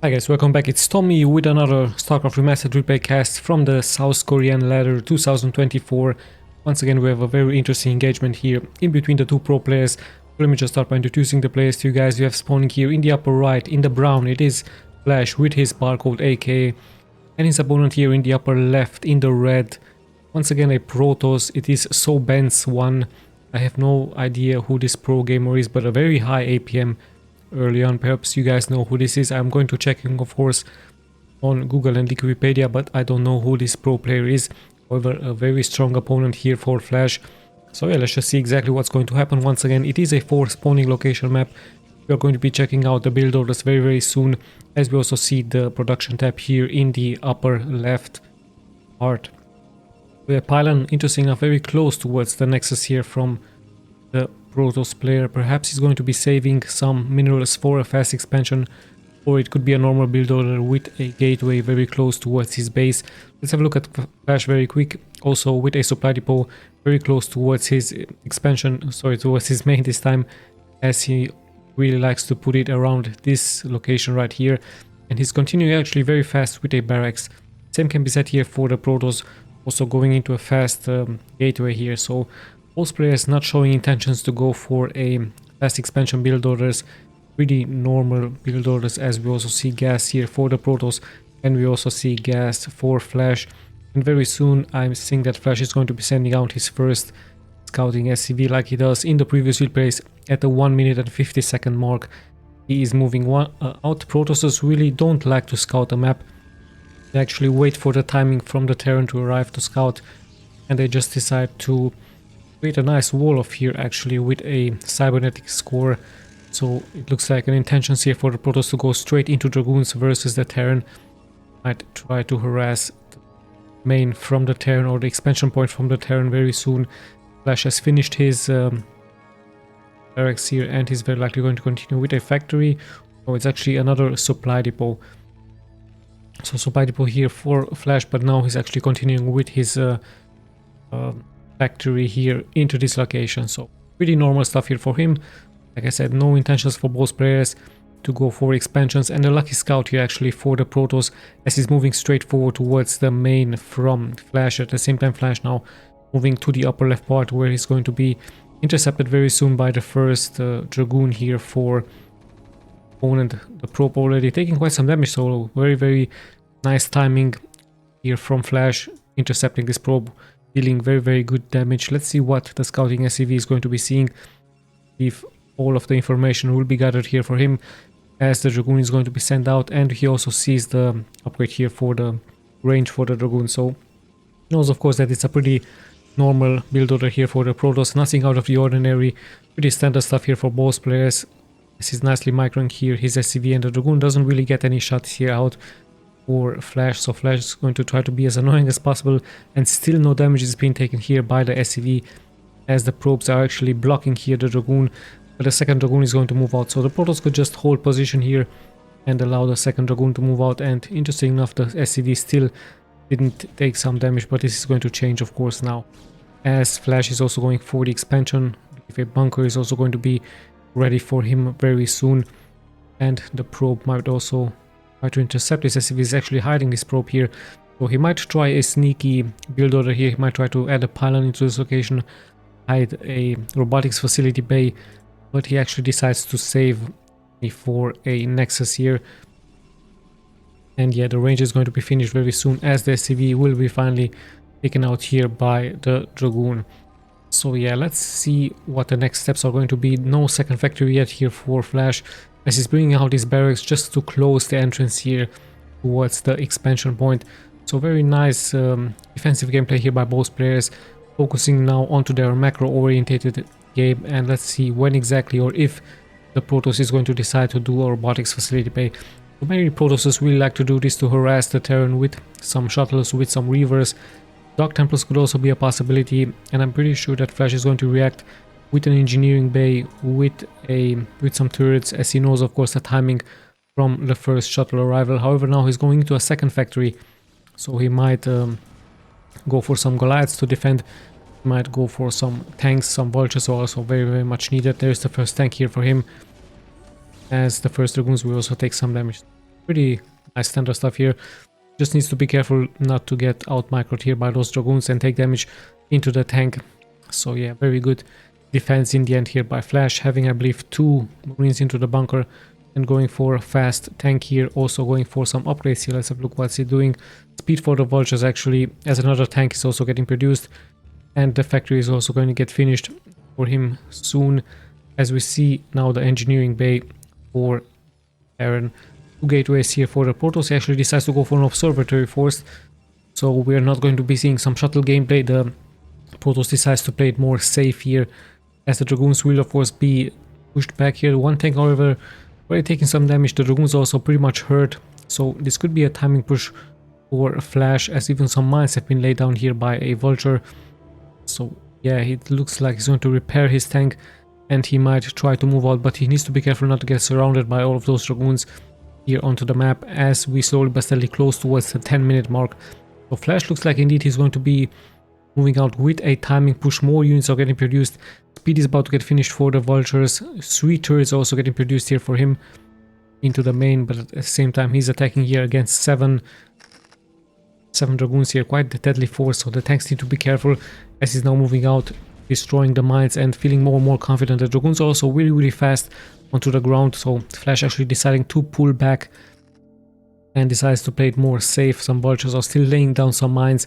Hi guys, welcome back. It's Tommy with another Starcraft Remastered replay cast from the South Korean ladder 2024. Once again, we have a very interesting engagement here in between the two pro players. Let me just start by introducing the players to you guys. We have spawning here in the upper right, in the brown, it is Flash with his barcode AK. And his opponent here in the upper left, in the red, once again a Protoss, it is SOBENZ TvP. I have no idea who this pro gamer is, but a very high APM. Early on, perhaps you guys know who this is. I'm going to check him, of course, on Google and Wikipedia, but I don't know who this pro player is. However, a very strong opponent here for Flash. So yeah, let's just see exactly what's going to happen. Once again, it is a 4 spawning location map. We are going to be checking out the build orders very soon, as we also see the production tab here in the upper left part. We have pylon, interesting enough, very close towards the nexus here from the Protoss player. Perhaps he's going to be saving some minerals for a fast expansion, or it could be a normal build order with a gateway very close towards his base. Let's have a look at Flash very quick, also with a supply depot very close towards his expansion, towards his main this time, as he really likes to put it around this location right here. And he's continuing actually very fast with a barracks. Same can be said here for the Protoss, also going into a fast gateway here. So most players not showing intentions to go for a fast expansion build orders, pretty normal build orders, as we also see gas here for the Protoss, and we also see gas for Flash. And very soon I'm seeing that Flash is going to be sending out his first scouting SCV like he does in the previous replays at the 1 minute and 50 second mark. He is moving out. Protosses really don't like to scout a map. They actually wait for the timing from the Terran to arrive to scout, and they just decide to create a nice wall of here actually with a cybernetic score. So it looks like an intentions here for the Protoss to go straight into Dragoons versus the Terran. Might try to harass the main from the Terran, or the expansion point from the Terran very soon. Flash has finished his barracks here, and he's very likely going to continue with a factory. Oh, it's actually another supply depot. So supply depot here for Flash, but now he's actually continuing with his factory here into this location. So pretty normal stuff here for him. Like I said, no intentions for both players to go for expansions, and a lucky scout here actually for the Protoss, as he's moving straight forward towards the main from Flash. At the same time, Flash now moving to the upper left part, where he's going to be intercepted very soon by the first Dragoon here for opponent. The probe already taking quite some damage, so very nice timing here from Flash, intercepting this probe, dealing very good damage. Let's see what the scouting SCV is going to be seeing, if all of the information will be gathered here for him, as the Dragoon is going to be sent out. And he also sees the upgrade here for the range for the Dragoon, so he knows of course that it's a pretty normal build order here for the Protoss, nothing out of the ordinary, pretty standard stuff here for both players. This is nicely microing here his SCV, and the Dragoon doesn't really get any shots here out for Flash, so Flash is going to try to be as annoying as possible, and still no damage is being taken here by the SCV, as the probes are actually blocking here the Dragoon, but the second Dragoon is going to move out. So the Protoss could just hold position here and allow the second Dragoon to move out, and interesting enough, the SCV still didn't take some damage, but this is going to change of course now, as Flash is also going for the expansion. If a bunker is also going to be ready for him very soon, and the probe might also try to intercept this, as if he's actually hiding this probe here. So he might try a sneaky build order here. He might try to add a pylon into this location, hide a robotics facility bay, but he actually decides to save for a nexus here. And yeah, the range is going to be finished very soon, as the SCV will be finally taken out here by the Dragoon. So yeah, let's see what the next steps are going to be. No second factory yet here for Flash, as he's bringing out his barracks just to close the entrance here towards the expansion point. So very nice defensive gameplay here by both players, focusing now onto their macro orientated game. And let's see when exactly, or if the Protoss is going to decide to do a robotics facility bay. So many Protosses really like to do this to harass the Terran with some shuttles, with some reavers. Dark Templars could also be a possibility, and I'm pretty sure that Flash is going to react with an engineering bay with some turrets, as he knows of course the timing from the first shuttle arrival. However, now he's going into a second factory, so he might go for some Goliaths to defend. He might go for some tanks. Some vultures are also very much needed. There's the first tank here for him, as the first Dragoons will also take some damage. pretty nice standard stuff here. Just needs to be careful not to get out microed here by those dragoons and take damage into the tank. So yeah, very good defense in the end here by Flash, having I believe 2 marines into the bunker and going for a fast tank here, also going for some upgrades here. Let's have a look what's he doing. Speed for the vultures actually, as another tank is also getting produced, and the factory is also going to get finished for him soon. As we see now the engineering bay for Terran. 2 gateways here for the Protoss. He actually decides to go for an observatory first, so we're not going to be seeing some shuttle gameplay. The Protoss decides to play it more safe here, as the Dragoons will of course be pushed back here. One tank however already taking some damage. The Dragoons also pretty much hurt, so this could be a timing push for a Flash, as even some mines have been laid down here by a vulture. So yeah, it looks like he's going to repair his tank and he might try to move out, but he needs to be careful not to get surrounded by all of those Dragoons here onto the map as we slowly but steadily close towards the 10-minute mark. So Flash looks like indeed he's going to be moving out with a timing push. More units are getting produced. Speed is about to get finished for the vultures. 3 turrets also getting produced here for him into the main, but at the same time he's attacking here against 7 dragoons here. Quite the deadly force, so the tanks need to be careful as he's now moving out, destroying the mines and feeling more and more confident. The dragoons are also really fast onto the ground, so Flash actually deciding to pull back and decides to play it more safe. Some vultures are still laying down some mines.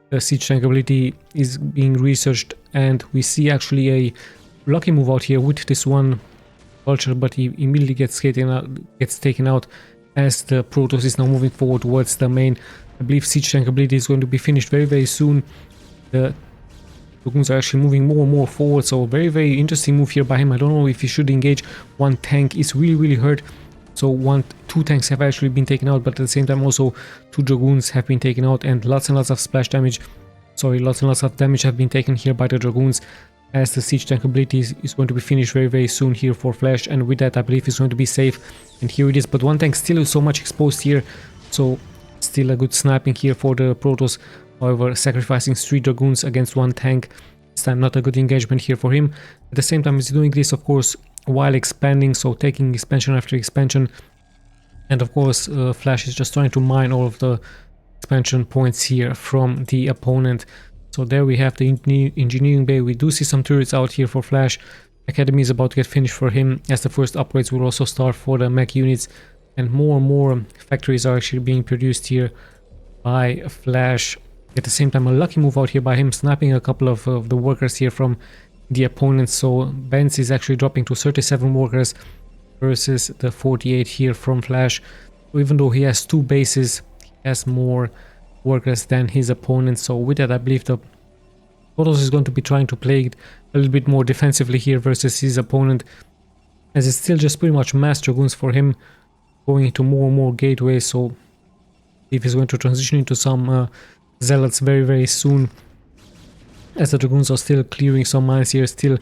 The siege tank ability is being researched, and we see actually a lucky move out here with this one vulture, but he immediately gets taken out as the Protoss is now moving forward towards the main. I believe siege tank ability is going to be finished very soon. The Dragoons are actually moving more and more forward, so very interesting move here by him. I don't know if he should engage. One tank is really hurt, so 2 tanks have actually been taken out, but at the same time also 2 Dragoons have been taken out, and lots of splash damage, lots of damage have been taken here by the Dragoons, as the siege tank ability is going to be finished very soon here for Flash, and with that I believe he's going to be safe, and here it is. But one tank still is so much exposed here, so still a good sniping here for the Protoss. However, sacrificing 3 Dragoons against 1 tank, this time not a good engagement here for him. At the same time he's doing this of course while expanding, so taking expansion after expansion, and of course Flash is just trying to mine all of the expansion points here from the opponent. So there we have the engineering bay. We do see some turrets out here for Flash. Academy is about to get finished for him, as the first upgrades will also start for the mech units, and more factories are actually being produced here by Flash. At the same time, a lucky move out here by him, snapping a couple of the workers here from the opponents. So Benz is actually dropping to 37 workers versus the 48 here from Flash. So even though he has 2 bases, he has more workers than his opponent. So with that, I believe the Protoss is going to be trying to play it a little bit more defensively here versus his opponent, as it's still just pretty much mass dragoons for him, going into more and more gateways. So if he's going to transition into some zealots very soon, as the dragoons are still clearing some mines here, still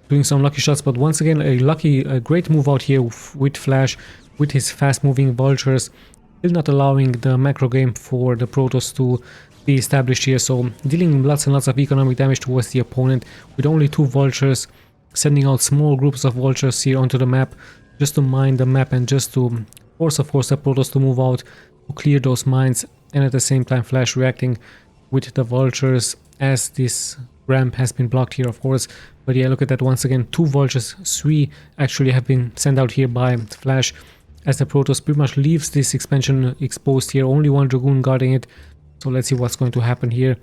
doing some lucky shots. But once again, a great move out here with Flash, with his fast moving vultures, still not allowing the macro game for the Protoss to be established here, so dealing lots and lots of economic damage towards the opponent with only 2 vultures, sending out small groups of vultures here onto the map just to mine the map and just to force of course the Protoss to move out to clear those mines, and at the same time Flash reacting with the vultures as this ramp has been blocked here of course. But yeah, look at that, once again 2 vultures, 3 actually have been sent out here by Flash, as the Protoss pretty much leaves this expansion exposed here, only 1 dragoon guarding it. So let's see what's going to happen here,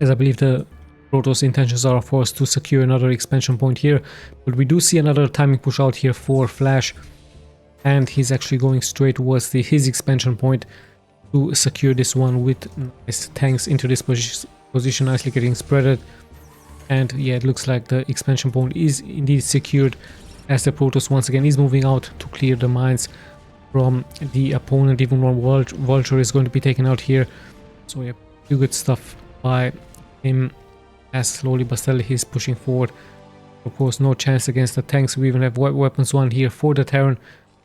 as I believe the Protoss intentions are of course to secure another expansion point here, but we do see another timing push out here for Flash, and he's actually going straight towards his expansion point to secure this one with nice tanks into this position, nicely getting spreaded. And yeah, it looks like the expansion point is indeed secured, as the Protoss once again is moving out to clear the mines from the opponent. Even one vulture is going to be taken out here. So yeah, pretty good stuff by him, as slowly but steadily he's pushing forward. Of course, no chance against the tanks. We even have weapons 1 here for the Terran,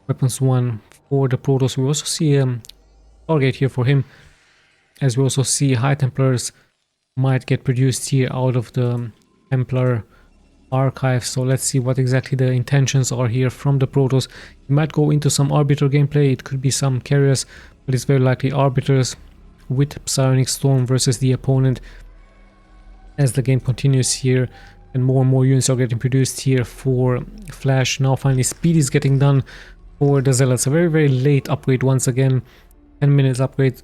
weapons 1 for the Protoss. We also see target here for him, as we also see High Templars might get produced here out of the Templar archive. So let's see what exactly the intentions are here from the Protoss. He might go into some Arbiter gameplay, it could be some carriers, but it's very likely Arbiters with Psionic Storm versus the opponent as the game continues here, and more units are getting produced here for Flash. Now finally speed is getting done for the Zealots. A very late upgrade once again, 10 minutes upgrade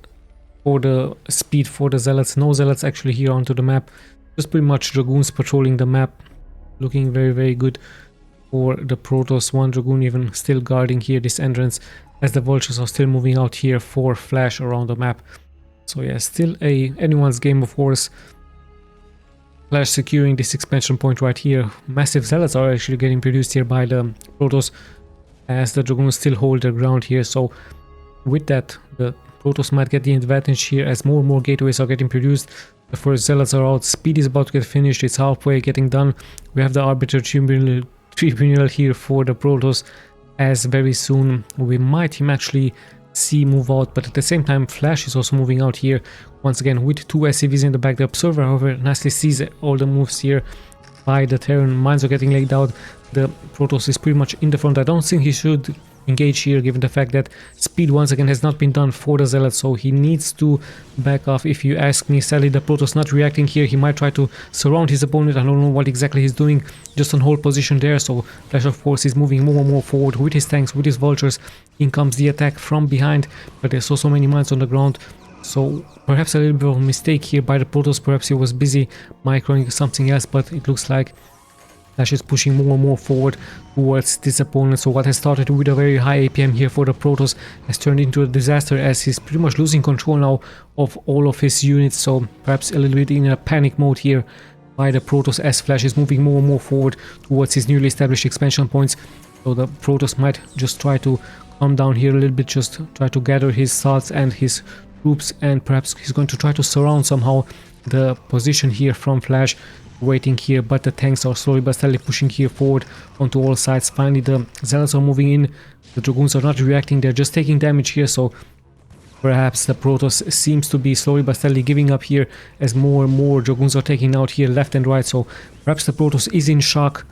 for the speed for the Zealots. No Zealots actually here onto the map, just pretty much Dragoons patrolling the map, looking very good for the Protoss. One Dragoon even still guarding here this entrance, as the Vultures are still moving out here for Flash around the map. So yeah, still anyone's game of course. Flash securing this expansion point right here. Massive Zealots are actually getting produced here by the Protoss, as the Dragoons still hold their ground here. So with that, the Protoss might get the advantage here, as more gateways are getting produced. The first Zealots are out, speed is about to get finished, it's halfway getting done. We have the Arbiter Tribunal here for the Protoss, as very soon we might actually see move out, but at the same time Flash is also moving out here once again with 2 SCVs in the back. The Observer however nicely sees all the moves here by the Terran. Mines are getting laid out, the Protoss is pretty much in the front. I don't think he should engage here given the fact that speed once again has not been done for the Zealots, so he needs to back off if you ask me. Sadly the Protoss not reacting here, he might try to surround his opponent. I don't know what exactly he's doing, just on hold position there. So Flash of course is moving more forward with his tanks, with his Vultures. In comes the attack from behind, but there's so many mines on the ground, so perhaps a little bit of a mistake here by the Protoss. Perhaps he was busy microing something else, but it looks like Flash is pushing more forward towards this opponent. So what has started with a very high APM here for the Protoss has turned into a disaster, as he's pretty much losing control now of all of his units. So perhaps a little bit in a panic mode here by the Protoss, as Flash is moving more forward towards his newly established expansion points. So the Protoss might just try to calm down here a little bit, just try to gather his thoughts and his troops, and perhaps he's going to try to surround somehow the position here from Flash, waiting here. But the tanks are slowly but steadily pushing here forward onto all sides. Finally the Zealots are moving in, the Dragoons are not reacting, they're just taking damage here. So perhaps the Protoss seems to be slowly but steadily giving up here, as more Dragoons are taking out here left and right. So perhaps the Protoss is in shock,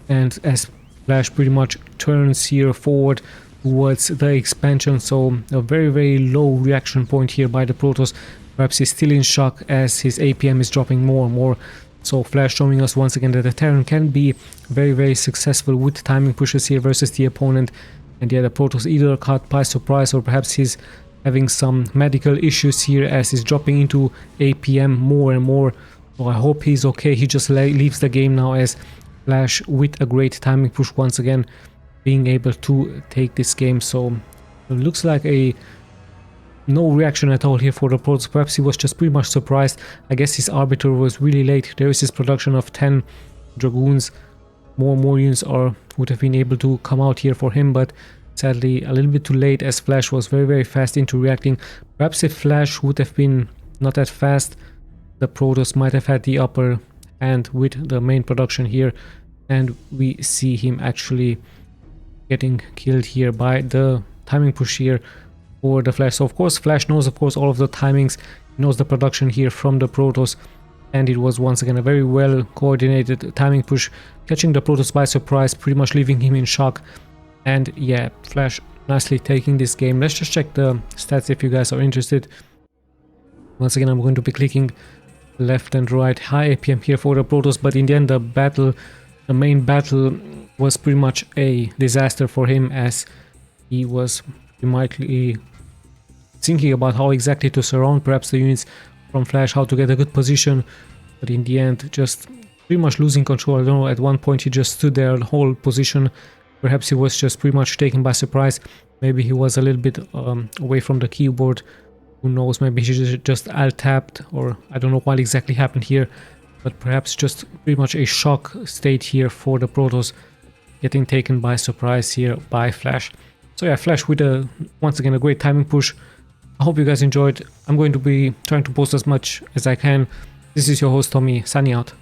and as Flash pretty much turns here forward towards the expansion. So a very low reaction point here by the Protoss. Perhaps he's still in shock as his APM is dropping more and more. So Flash showing us once again that the Terran can be very successful with timing pushes here versus the opponent. And yeah, the Protoss either caught by surprise, or perhaps he's having some medical issues here as he's dropping into APM more and more. So I hope he's okay. He just leaves the game now, as Flash with a great timing push once again being able to take this game. So it looks like no reaction at all here for the Protoss. Perhaps he was just pretty much surprised. I guess his Arbiter was really late. There is his production of 10 Dragoons. More units would have been able to come out here for him, but sadly a little bit too late, as Flash was very fast into reacting. Perhaps if Flash would have been not that fast, the Protoss might have had the upper hand with the main production here, and we see him actually getting killed here by the timing push here for the Flash. So of course Flash knows all of the timings, he knows the production here from the Protoss, and it was once again a very well coordinated timing push, catching the Protoss by surprise, pretty much leaving him in shock. And yeah, Flash nicely taking this game. Let's just check the stats if you guys are interested. Once again I'm going to be clicking left and right. High APM here for the Protoss, but in the end the main battle was pretty much a disaster for him, as he was likely thinking about how exactly to surround perhaps the units from Flash, how to get a good position, but in the end just pretty much losing control. I don't know, at one point he just stood there, the whole position. Perhaps he was just pretty much taken by surprise. Maybe he was a little bit away from the keyboard, who knows, maybe he just alt-tapped, or I don't know what exactly happened here, but perhaps just pretty much a shock state here for the Protoss, getting taken by surprise here by Flash. So yeah, Flash with once again a great timing push. I hope you guys enjoyed. I'm going to be trying to post as much as I can. This is your host Tommy, signing out.